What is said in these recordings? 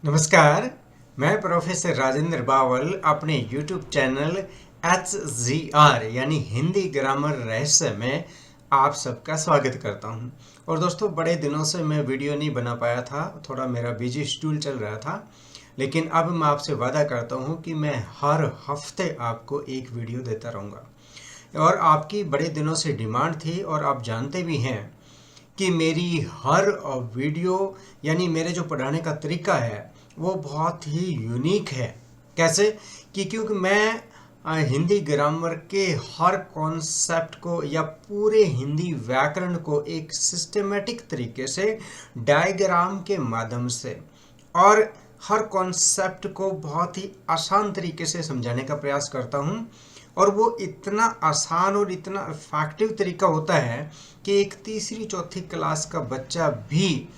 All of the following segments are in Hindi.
नमस्कार। मैं प्रोफेसर राजेंद्र बावल अपने YouTube चैनल HGR यानी हिंदी ग्रामर रहस्य में आप सबका स्वागत करता हूं। और दोस्तों, बड़े दिनों से मैं वीडियो नहीं बना पाया था, थोड़ा मेरा बिजी शेड्यूल चल रहा था। लेकिन अब मैं आपसे वादा करता हूं कि मैं हर हफ्ते आपको एक वीडियो देता रहूँगा। और आपकी बड़े दिनों से डिमांड थी, और आप जानते भी हैं कि मेरी हर वीडियो यानी मेरे जो पढ़ाने का तरीका है वो बहुत ही यूनिक है। कैसे? क्योंकि मैं हिंदी ग्रामर के हर कॉन्सेप्ट को या पूरे हिंदी व्याकरण को एक सिस्टमेटिक तरीके से डायग्राम के माध्यम से और हर कॉन्सेप्ट को बहुत ही आसान तरीके से समझाने का प्रयास करता हूँ। और वो इतना आसान और इतना इफेक्टिव तरीका होता है कि एक तीसरी चौथी क्लास का बच्चा भी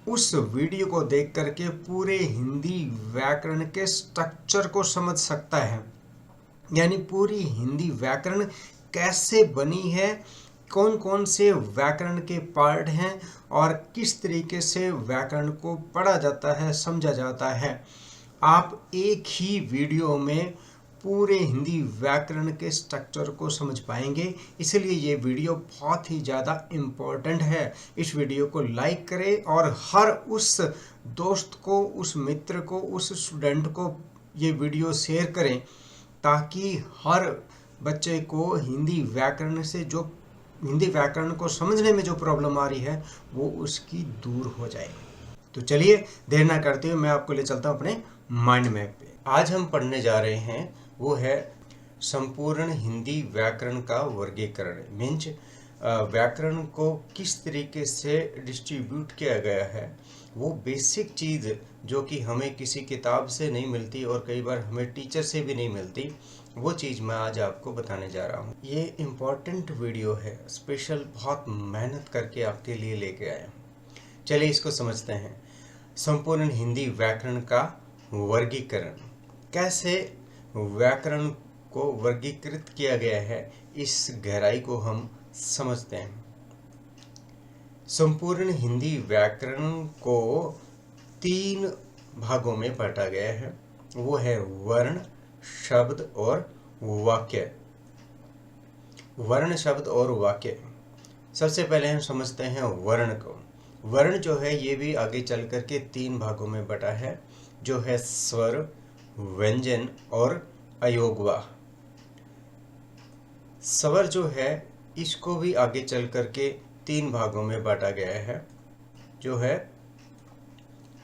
उस वीडियो को देख करके पूरे हिंदी व्याकरण के स्ट्रक्चर को समझ सकता है। यानी पूरी हिंदी व्याकरण कैसे बनी है, कौन कौन से व्याकरण के पार्ट हैं और किस तरीके से व्याकरण को पढ़ा जाता है, समझा जाता है, आप एक ही वीडियो में पूरे हिंदी व्याकरण के स्ट्रक्चर को समझ पाएंगे। इसलिए ये वीडियो बहुत ही ज़्यादा इम्पोर्टेंट है। इस वीडियो को लाइक करें और हर उस दोस्त को, उस मित्र को, उस स्टूडेंट को ये वीडियो शेयर करें, ताकि हर बच्चे को हिंदी व्याकरण को समझने में जो प्रॉब्लम आ रही है वो उसकी दूर हो जाए। तो चलिए, देर ना करते हुए मैं आपको ले चलता हूँ अपने माइंड मैप पे। आज हम पढ़ने जा रहे हैं वो है संपूर्ण हिंदी व्याकरण का वर्गीकरण। मीन्स व्याकरण को किस तरीके से डिस्ट्रीब्यूट किया गया है, वो बेसिक चीज़ जो कि हमें किसी किताब से नहीं मिलती और कई बार हमें टीचर से भी नहीं मिलती, वो चीज़ मैं आज आपको बताने जा रहा हूँ। ये इम्पॉर्टेंट वीडियो है, स्पेशल बहुत मेहनत करके आपके लिए लेके आया। चलिए इसको समझते हैं। संपूर्ण हिंदी व्याकरण का वर्गीकरण, कैसे व्याकरण को वर्गीकृत किया गया है, इस गहराई को हम समझते हैं। संपूर्ण हिंदी व्याकरण को 3 भागों में बांटा गया है। वो है वर्ण, शब्द और वाक्य। वर्ण, शब्द और वाक्य। सबसे पहले हम समझते हैं वर्ण को। वर्ण जो है ये भी आगे चल करके 3 भागों में बटा है, जो है स्वर, व्यंजन और अयोगवा। स्वर जो है इसको भी आगे चल करके 3 भागों में बांटा गया है, जो है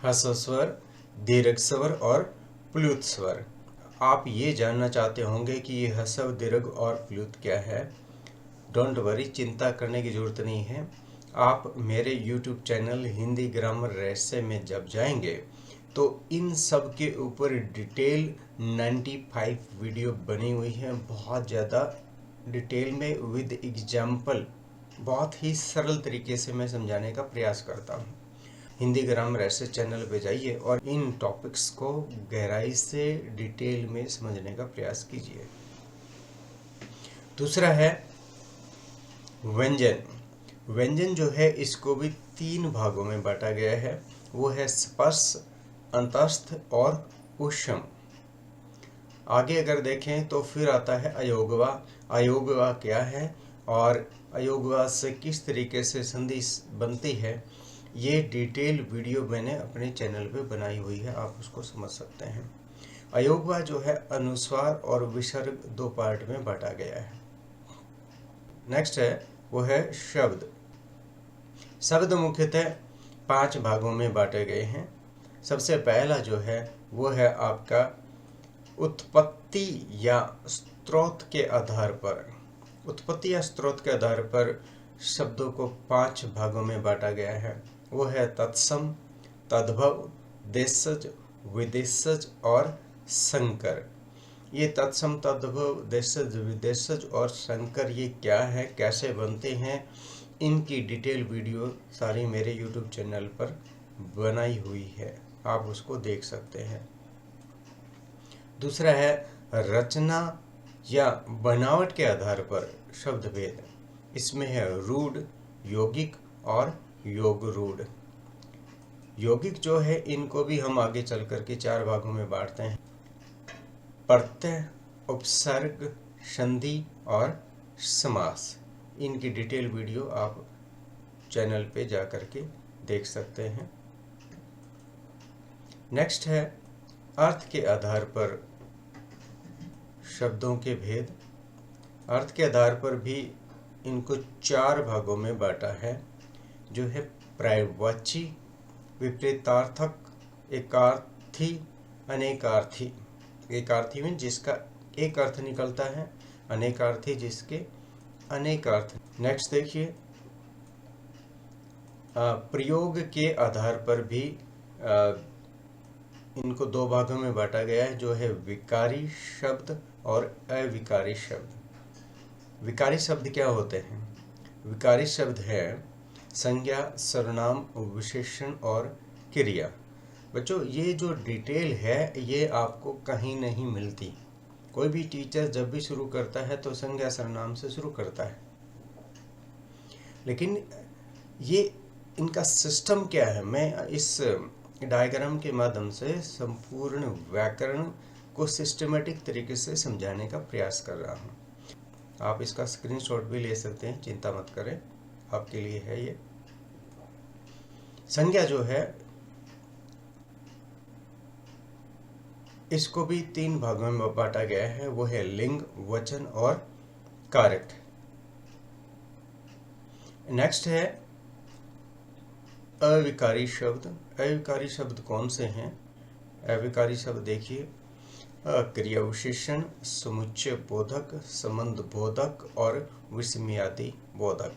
ह्रस्व स्वर, दीर्घ स्वर और प्लुत स्वर। आप ये जानना चाहते होंगे कि ये ह्रस्व, दीर्घ और प्लुत क्या है। डोंट वरी, चिंता करने की ज़रूरत नहीं है। आप मेरे YouTube चैनल हिंदी ग्रामर रहस्य में जब जाएंगे तो इन सब के ऊपर डिटेल 95 वीडियो बनी हुई है, बहुत ज़्यादा डिटेल में विद एग्जाम्पल, बहुत ही सरल तरीके से मैं समझाने का प्रयास करता हूँ। हिंदी ग्रामर रहस्य चैनल पे जाइए और इन टॉपिक्स को गहराई से डिटेल में समझने का प्रयास कीजिए। दूसरा है व्यंजन। व्यंजन जो है इसको भी 3 भागों में बांटा गया है। वो है स्पर्श, अंतस्थ और ऊष्म। आगे अगर देखें तो फिर आता है अयोगवा। अयोगवा क्या है और अयोगवा से किस तरीके से संधि बनती है, ये डिटेल वीडियो मैंने अपने चैनल पे बनाई हुई है, आप उसको समझ सकते हैं। अयोगवा जो है अनुस्वार और विसर्ग 2 पार्ट में बांटा गया है। नेक्स्ट है वो है शब्द। शब्द मुख्यतः 5 भागों में बांटे गए हैं। सबसे पहला जो है वो है आपका उत्पत्ति या स्रोत के आधार पर। उत्पत्ति या स्रोत के आधार पर शब्दों को 5 भागों में बांटा गया है। वो है तत्सम, तद्भव, देशज, विदेशज और संकर। ये तत्सम, तद्भव, देशज, विदेशज और संकर ये क्या है, कैसे बनते हैं, इनकी डिटेल वीडियो सारी मेरे YouTube चैनल पर बनाई हुई है, आप उसको देख सकते हैं। दूसरा है रचना या बनावट के आधार पर शब्द भेद। इसमें है रूढ़, यौगिक और योग रूढ़। यौगिक जो है इनको भी हम आगे चल करके 4 भागों में बांटते हैं: प्रत्यय, उपसर्ग, संधि और समास। इनकी डिटेल वीडियो आप चैनल पे जा करके देख सकते हैं। नेक्स्ट है अर्थ के आधार पर शब्दों के भेद। अर्थ के आधार पर भी इनको 4 भागों में बांटा है, जो है पर्यायवाची, विपरीतार्थक, एकार्थी, अनेकार्थी। एकार्थी में जिसका एक अर्थ निकलता है, अनेकार्थी जिसके अनेक अर्थ। नेक्स्ट देखिए, प्रयोग के आधार पर भी इनको 2 भागों में बांटा गया है, जो है विकारी शब्द और अविकारी शब्द। विकारी शब्द क्या होते हैं? विकारी शब्द है संज्ञा, सर्वनाम, विशेषण और क्रिया। बच्चों, ये जो डिटेल है ये आपको कहीं नहीं मिलती। कोई भी टीचर जब भी शुरू करता है तो संज्ञा सर्वनाम से शुरू करता है, लेकिन ये इनका सिस्टम क्या है, मैं इस डायग्राम के माध्यम से संपूर्ण व्याकरण को सिस्टमेटिक तरीके से समझाने का प्रयास कर रहा हूँ। आप इसका स्क्रीनशॉट भी ले सकते हैं, चिंता मत करें, आपके लिए है ये। संज्ञा जो है इसको भी 3 भागों में बांटा गया है, वो है लिंग, वचन और कारक। नेक्स्ट है अविकारी शब्द। अविकारी शब्द कौन से हैं? अविकारी शब्द देखिए, क्रिया विशेषण, समुच्चय बोधक, संबंध बोधक और विस्मयादि बोधक।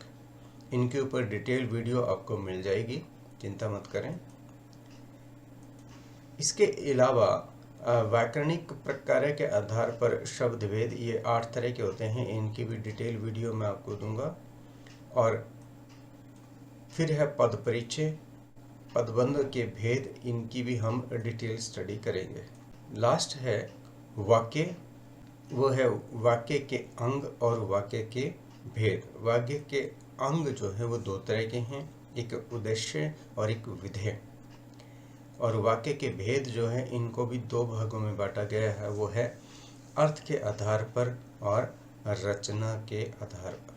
इनके ऊपर डिटेल वीडियो आपको मिल जाएगी, चिंता मत करें। इसके अलावा व्याकरणिक प्रकार के आधार पर शब्द भेद, ये 8 तरह के होते हैं, इनकी भी डिटेल वीडियो मैं आपको दूंगा। और फिर है पद परिचय, पदबंध के भेद, इनकी भी हम डिटेल स्टडी करेंगे। लास्ट है वाक्य, वो है वाक्य के अंग और वाक्य के भेद। वाक्य के अंग जो है वो 2 तरह के हैं, एक उद्देश्य और एक विधेय। और वाक्य के भेद जो है इनको भी 2 भागों में बांटा गया है, वो है अर्थ के आधार पर और रचना के आधार पर।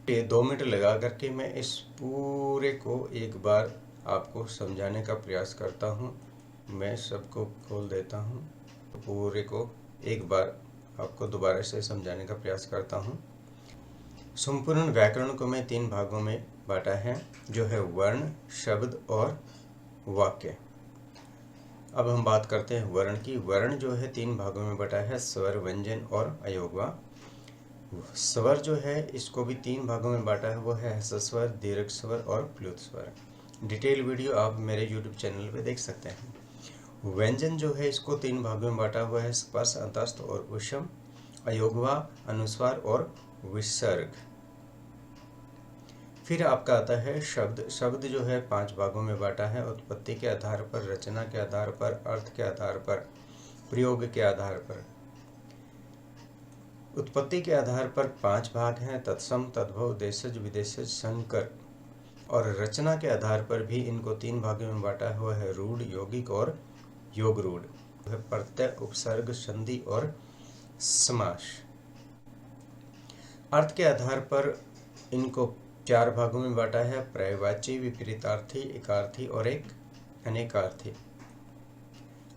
ये 2 मिनट लगा करके मैं इस पूरे को एक बार आपको समझाने का प्रयास करता हूँ। मैं सबको खोल देता हूँ, पूरे को एक बार आपको दोबारा से समझाने का प्रयास करता हूँ। संपूर्ण व्याकरण को मैं 3 भागों में बांटा है, जो है वर्ण, शब्द और वाक्य। अब हम बात करते हैं वर्ण की। वर्ण जो है 3 भागों में बटा है, स्वर, व्यंजन और अयोगवा। स्वर जो है इसको भी 3 भागों में बांटा है, वो है ह्रस्व स्वर, दीर्घ स्वर और प्लुत स्वर। डिटेल वीडियो आप मेरे यूट्यूब चैनल पे देख सकते हैं। व्यंजन जो है इसको 3 भागों में बांटा हुआ है, स्पर्श, अंतस्थ और विषम, अयोगवा, अनुस्वार और विसर्ग। फिर आपका आता है शब्द। शब्द जो है 5 भागों में बांटा है, उत्पत्ति के आधार पर, रचना के आधार पर, अर्थ के आधार पर, प्रयोग के आधार पर। उत्पत्ति के आधार पर 5 भाग हैं, तत्सम, तद्भव, देशज, विदेशज, संकर। और रचना के आधार पर भी इनको 3 भागों में बांटा हुआ है, रूढ़, यौगिक और योग रूढ़। प्रत्यय, उपसर्ग, संधि और समास। अर्थ के आधार पर इनको 4 भागों में बांटा है, पर्यायवाची, विपरीतार्थी, एकार्थी और एक अनेकार्थी।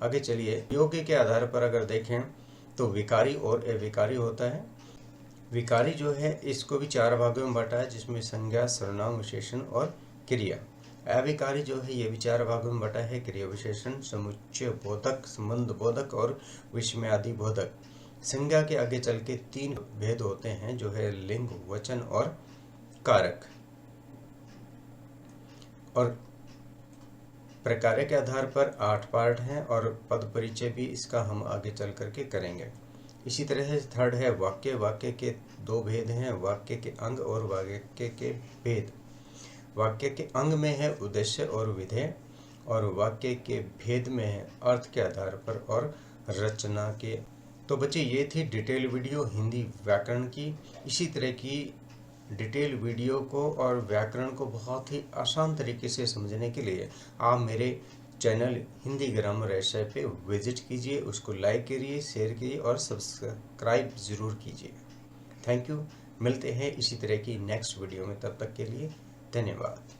आगे चलिए, योग के आधार पर अगर देखें तो विकारी और अविकारी होता है। विकारी जो है इसको भी 4 भागों में बांटा है, जिसमें संज्ञा, सर्वनाम, विशेषण और क्रिया। अविकारी जो है ये भी 4 भागों में बांटा है, क्रिया विशेषण, समुच्चय बोधक, संबंध बोधक और विस्मयादि बोधक। संज्ञा के आगे चल के 3 भेद होते हैं, जो है लिंग, वचन और कारक। और प्रकार के आधार पर 8 पार्ट हैं और पद परिचय भी इसका हम आगे चल करके करेंगे। इसी तरह से थर्ड है वाक्य। वाक्य के 2 भेद हैं, वाक्य के अंग और वाक्य के भेद। वाक्य के अंग में है उद्देश्य और विधेय, और वाक्य के भेद में है अर्थ के आधार पर और रचना के। तो बच्चे, ये थी डिटेल वीडियो हिंदी व्याकरण की। इसी तरह की डिटेल वीडियो को और व्याकरण को बहुत ही आसान तरीके से समझने के लिए आप मेरे चैनल हिंदी ग्रामर एसआई पे विजिट कीजिए, उसको लाइक करिए, शेयर कीजिए और सब्सक्राइब ज़रूर कीजिए। Thank you. मिलते हैं इसी तरह की नेक्स्ट वीडियो में, तब तक के लिए धन्यवाद।